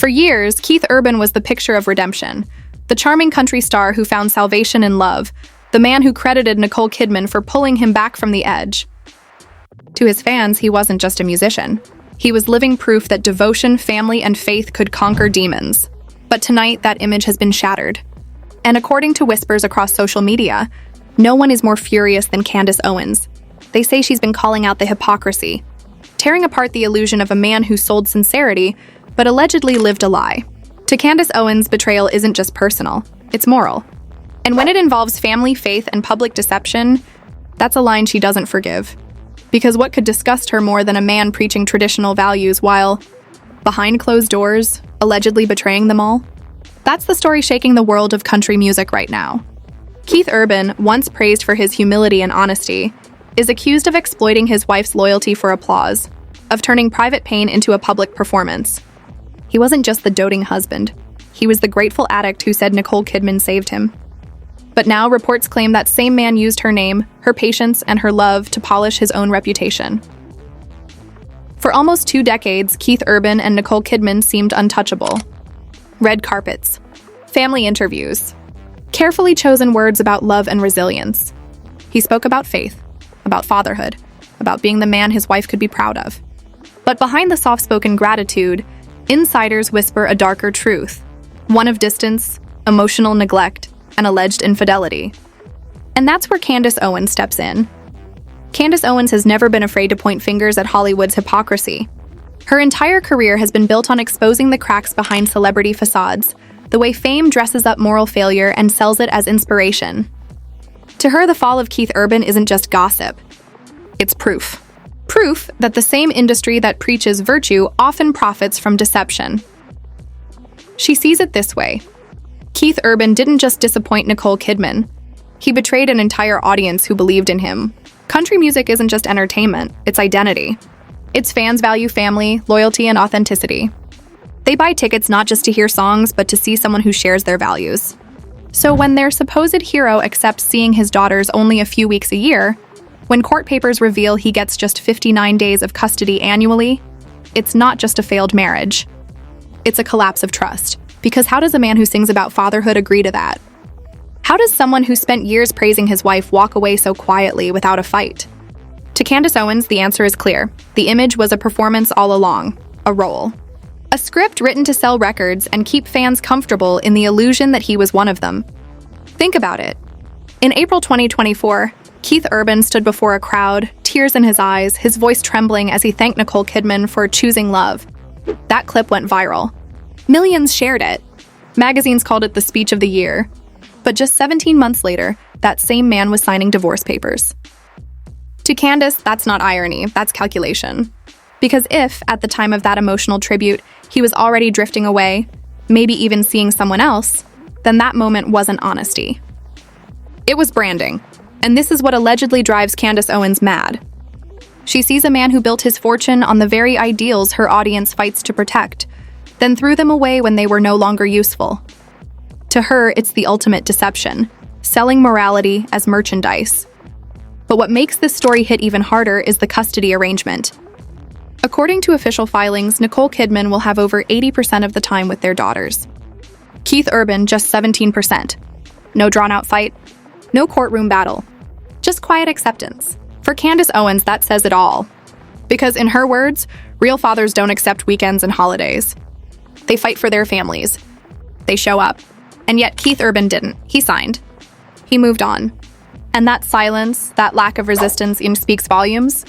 For years, Keith Urban was the picture of redemption, the charming country star who found salvation in love, the man who credited Nicole Kidman for pulling him back from the edge. To his fans, he wasn't just a musician. He was living proof that devotion, family, and faith could conquer demons. But tonight, that image has been shattered. And according to whispers across social media, no one is more furious than Candace Owens. They say she's been calling out the hypocrisy, tearing apart the illusion of a man who sold sincerity, but allegedly lived a lie. To Candace Owens, betrayal isn't just personal, it's moral. And when it involves family, faith, and public deception, that's a line she doesn't forgive. Because what could disgust her more than a man preaching traditional values while, behind closed doors, allegedly betraying them all? That's the story shaking the world of country music right now. Keith Urban, once praised for his humility and honesty, is accused of exploiting his wife's loyalty for applause, of turning private pain into a public performance. He wasn't just the doting husband. He was the grateful addict who said Nicole Kidman saved him. But now reports claim that same man used her name, her patience, and her love to polish his own reputation. For almost 2 decades, Keith Urban and Nicole Kidman seemed untouchable. Red carpets, family interviews, carefully chosen words about love and resilience. He spoke about faith, about fatherhood, about being the man his wife could be proud of. But behind the soft-spoken gratitude, insiders whisper a darker truth, one of distance, emotional neglect, and alleged infidelity. And that's where Candace Owens steps in. Candace Owens has never been afraid to point fingers at Hollywood's hypocrisy. Her entire career has been built on exposing the cracks behind celebrity facades, the way fame dresses up moral failure and sells it as inspiration. To her, the fall of Keith Urban isn't just gossip. It's proof. Proof that the same industry that preaches virtue often profits from deception. She sees it this way. Keith Urban didn't just disappoint Nicole Kidman. He betrayed an entire audience who believed in him. Country music isn't just entertainment, it's identity. Its fans value family, loyalty, and authenticity. They buy tickets not just to hear songs, but to see someone who shares their values. So when their supposed hero accepts seeing his daughters only a few weeks a year, when court papers reveal he gets just 59 days of custody annually, it's not just a failed marriage. It's a collapse of trust. Because how does a man who sings about fatherhood agree to that? How does someone who spent years praising his wife walk away so quietly without a fight? To Candace Owens, the answer is clear. The image was a performance all along, a role. A script written to sell records and keep fans comfortable in the illusion that he was one of them. Think about it. In April 2024, Keith Urban stood before a crowd, tears in his eyes, his voice trembling as he thanked Nicole Kidman for choosing love. That clip went viral. Millions shared it. Magazines called it the speech of the year. But just 17 months later, that same man was signing divorce papers. To Candace, that's not irony, that's calculation. Because if, at the time of that emotional tribute, he was already drifting away, maybe even seeing someone else, then that moment wasn't honesty. It was branding. And this is what allegedly drives Candace Owens mad. She sees a man who built his fortune on the very ideals her audience fights to protect, then threw them away when they were no longer useful. To her, it's the ultimate deception, selling morality as merchandise. But what makes this story hit even harder is the custody arrangement. According to official filings, Nicole Kidman will have over 80% of the time with their daughters. Keith Urban, just 17%. No drawn-out fight, no courtroom battle, just quiet acceptance. For Candace Owens, that says it all. Because in her words, real fathers don't accept weekends and holidays. They fight for their families. They show up. And yet Keith Urban didn't. He signed. He moved on. And that silence, that lack of resistance, speaks volumes.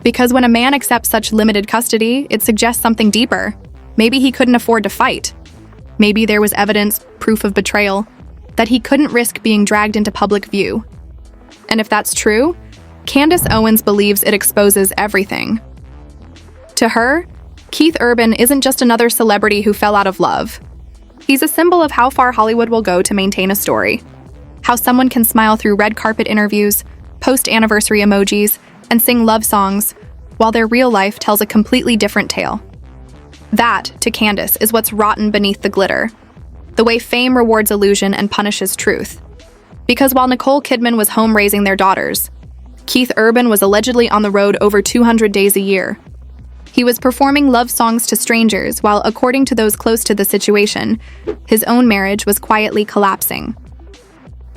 Because when a man accepts such limited custody, it suggests something deeper. Maybe he couldn't afford to fight. Maybe there was evidence, proof of betrayal, that he couldn't risk being dragged into public view. And if that's true, Candace Owens believes it exposes everything. To her, Keith Urban isn't just another celebrity who fell out of love. He's a symbol of how far Hollywood will go to maintain a story. How someone can smile through red carpet interviews, post anniversary emojis, and sing love songs, while their real life tells a completely different tale. That, to Candace, is what's rotten beneath the glitter. The way fame rewards illusion and punishes truth. Because while Nicole Kidman was home raising their daughters, Keith Urban was allegedly on the road over 200 days a year. He was performing love songs to strangers while, according to those close to the situation, his own marriage was quietly collapsing.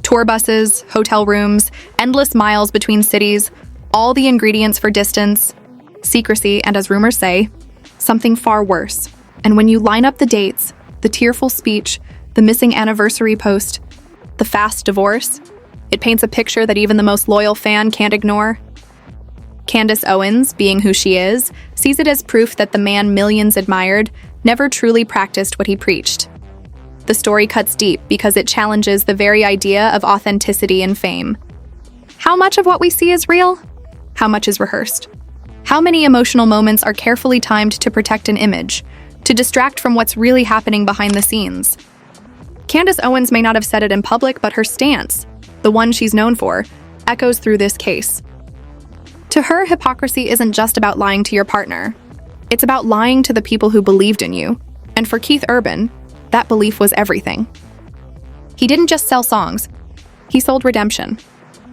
Tour buses, hotel rooms, endless miles between cities, all the ingredients for distance, secrecy, and as rumors say, something far worse. And when you line up the dates, the tearful speech, the missing anniversary post, the fast divorce, it paints a picture that even the most loyal fan can't ignore. Candace Owens, being who she is, sees it as proof that the man millions admired never truly practiced what he preached. The story cuts deep because it challenges the very idea of authenticity and fame. How much of what we see is real? How much is rehearsed? How many emotional moments are carefully timed to protect an image, to distract from what's really happening behind the scenes? Candace Owens may not have said it in public, but her stance, the one she's known for, echoes through this case. To her, hypocrisy isn't just about lying to your partner. It's about lying to the people who believed in you. And for Keith Urban, that belief was everything. He didn't just sell songs. He sold redemption.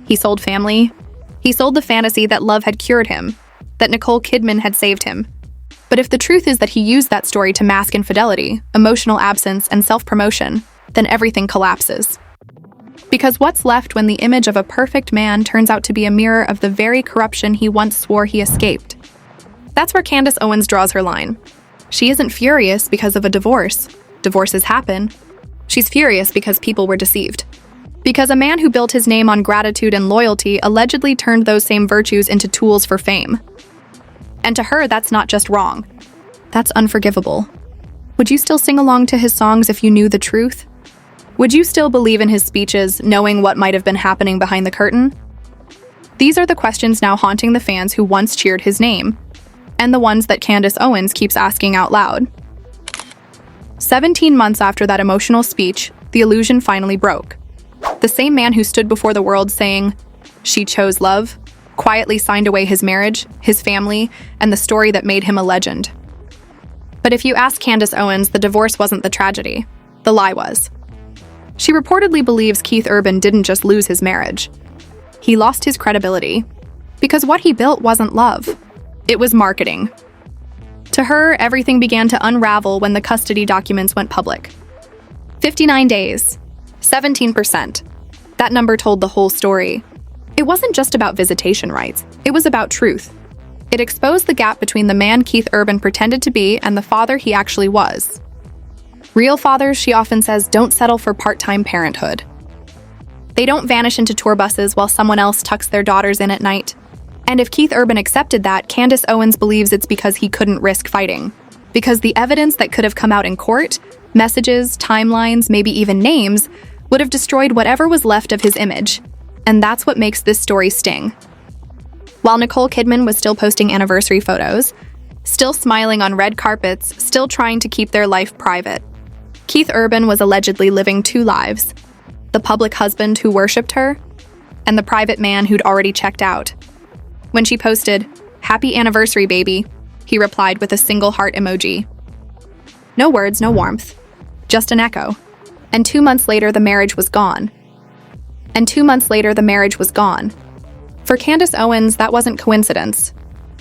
He sold family. He sold the fantasy that love had cured him, that Nicole Kidman had saved him. But if the truth is that he used that story to mask infidelity, emotional absence, and self-promotion, then everything collapses. Because what's left when the image of a perfect man turns out to be a mirror of the very corruption he once swore he escaped? That's where Candace Owens draws her line. She isn't furious because of a divorce. Divorces happen. She's furious because people were deceived. Because a man who built his name on gratitude and loyalty allegedly turned those same virtues into tools for fame. And to her, that's not just wrong. That's unforgivable. Would you still sing along to his songs if you knew the truth? Would you still believe in his speeches, knowing what might have been happening behind the curtain? These are the questions now haunting the fans who once cheered his name, and the ones that Candace Owens keeps asking out loud. 17 months after that emotional speech, the illusion finally broke. The same man who stood before the world saying, "She chose love," quietly signed away his marriage, his family, and the story that made him a legend. But if you ask Candace Owens, the divorce wasn't the tragedy. The lie was. She reportedly believes Keith Urban didn't just lose his marriage. He lost his credibility. Because what he built wasn't love. It was marketing. To her, everything began to unravel when the custody documents went public. 59 days. 17%. That number told the whole story. It wasn't just about visitation rights. It was about truth. It exposed the gap between the man Keith Urban pretended to be and the father he actually was. Real fathers, she often says, don't settle for part-time parenthood. They don't vanish into tour buses while someone else tucks their daughters in at night. And if Keith Urban accepted that, Candace Owens believes it's because he couldn't risk fighting. Because the evidence that could have come out in court, messages, timelines, maybe even names, would have destroyed whatever was left of his image. And that's what makes this story sting. While Nicole Kidman was still posting anniversary photos, still smiling on red carpets, still trying to keep their life private, Keith Urban was allegedly living two lives: the public husband who worshipped her, and the private man who'd already checked out. When she posted, "Happy anniversary, baby," he replied with a single heart emoji. No words, no warmth, just an echo. And 2 months later, the marriage was gone. For Candace Owens, that wasn't coincidence.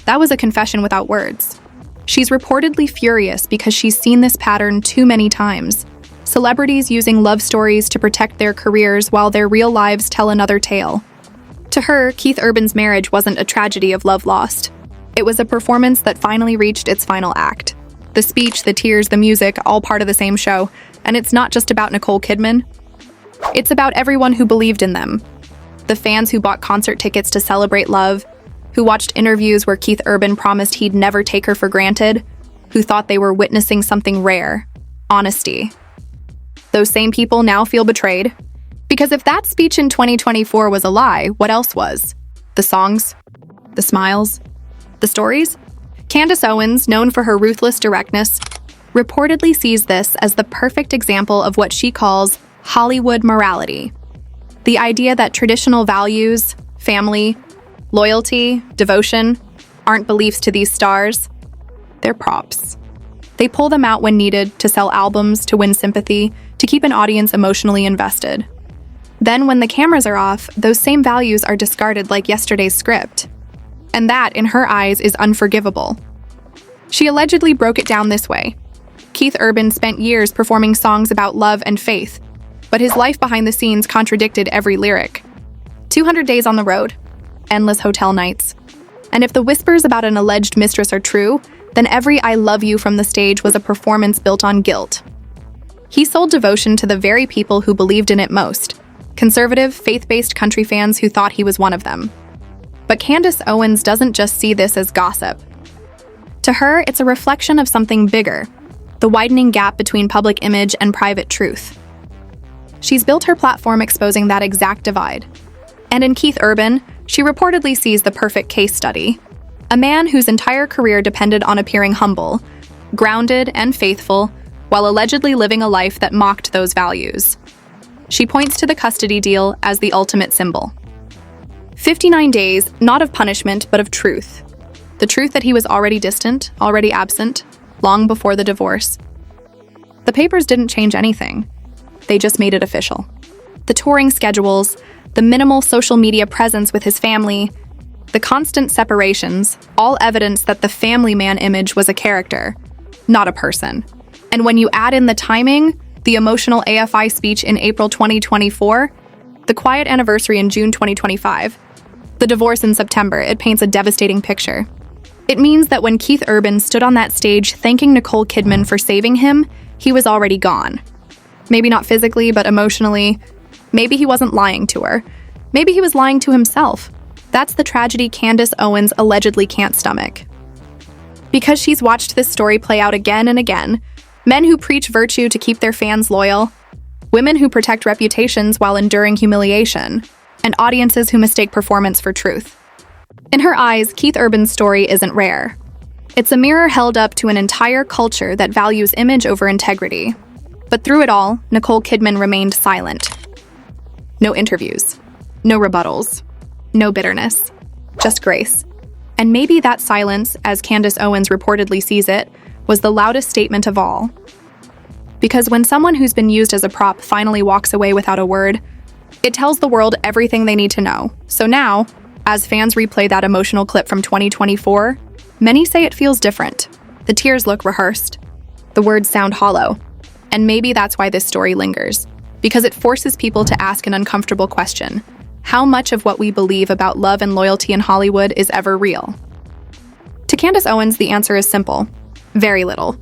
That was a confession without words. She's reportedly furious because she's seen this pattern too many times. Celebrities using love stories to protect their careers while their real lives tell another tale. To her, Keith Urban's marriage wasn't a tragedy of love lost. It was a performance that finally reached its final act. The speech, the tears, the music, all part of the same show. And it's not just about Nicole Kidman. It's about everyone who believed in them. The fans who bought concert tickets to celebrate love, who watched interviews where Keith Urban promised he'd never take her for granted, who thought they were witnessing something rare: honesty. Those same people now feel betrayed. Because if that speech in 2024 was a lie, what else was? The songs? The smiles? The stories? Candace Owens, known for her ruthless directness, reportedly sees this as the perfect example of what she calls Hollywood morality. The idea that traditional values, family, loyalty, devotion, aren't beliefs to these stars. They're props. They pull them out when needed to sell albums, to win sympathy, to keep an audience emotionally invested. Then when the cameras are off, those same values are discarded like yesterday's script. And that, in her eyes, is unforgivable. She allegedly broke it down this way. Keith Urban spent years performing songs about love and faith, but his life behind the scenes contradicted every lyric. 200 days on the road, endless hotel nights. And if the whispers about an alleged mistress are true, then every I love you from the stage was a performance built on guilt. He sold devotion to the very people who believed in it most, conservative, faith-based country fans who thought he was one of them. But Candace Owens doesn't just see this as gossip. To her, it's a reflection of something bigger, the widening gap between public image and private truth. She's built her platform exposing that exact divide. And in Keith Urban, she reportedly sees the perfect case study. A man whose entire career depended on appearing humble, grounded, and faithful, while allegedly living a life that mocked those values. She points to the custody deal as the ultimate symbol. 59 days, not of punishment, but of truth. The truth that he was already distant, already absent, long before the divorce. The papers didn't change anything. They just made it official. The touring schedules, the minimal social media presence with his family, the constant separations, all evidence that the family man image was a character, not a person. And when you add in the timing, the emotional AFI speech in April 2024, the quiet anniversary in June 2025, the divorce in September, it paints a devastating picture. It means that when Keith Urban stood on that stage thanking Nicole Kidman for saving him, he was already gone. Maybe not physically, but emotionally. Maybe he wasn't lying to her. Maybe he was lying to himself. That's the tragedy Candace Owens allegedly can't stomach. Because she's watched this story play out again and again, men who preach virtue to keep their fans loyal, women who protect reputations while enduring humiliation, and audiences who mistake performance for truth. In her eyes, Keith Urban's story isn't rare. It's a mirror held up to an entire culture that values image over integrity. But through it all, Nicole Kidman remained silent. No interviews, no rebuttals, no bitterness, just grace. And maybe that silence, as Candace Owens reportedly sees it, was the loudest statement of all. Because when someone who's been used as a prop finally walks away without a word, it tells the world everything they need to know. So now, as fans replay that emotional clip from 2024, many say it feels different. The tears look rehearsed. The words sound hollow. And maybe that's why this story lingers, because it forces people to ask an uncomfortable question. How much of what we believe about love and loyalty in Hollywood is ever real? To Candace Owens, the answer is simple. Very little.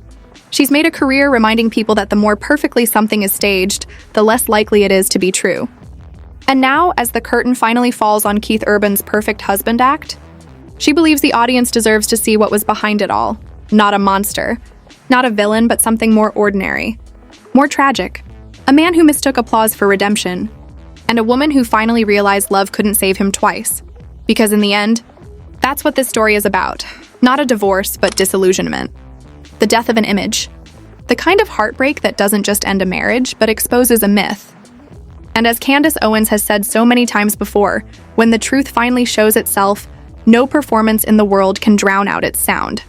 She's made a career reminding people that the more perfectly something is staged, the less likely it is to be true. And now, as the curtain finally falls on Keith Urban's perfect husband act, she believes the audience deserves to see what was behind it all. Not a monster. Not a villain, but something more ordinary. More tragic. A man who mistook applause for redemption. And a woman who finally realized love couldn't save him twice. Because in the end, that's what this story is about. Not a divorce, but disillusionment. The death of an image. The kind of heartbreak that doesn't just end a marriage, but exposes a myth. And as Candace Owens has said so many times before, when the truth finally shows itself, no performance in the world can drown out its sound.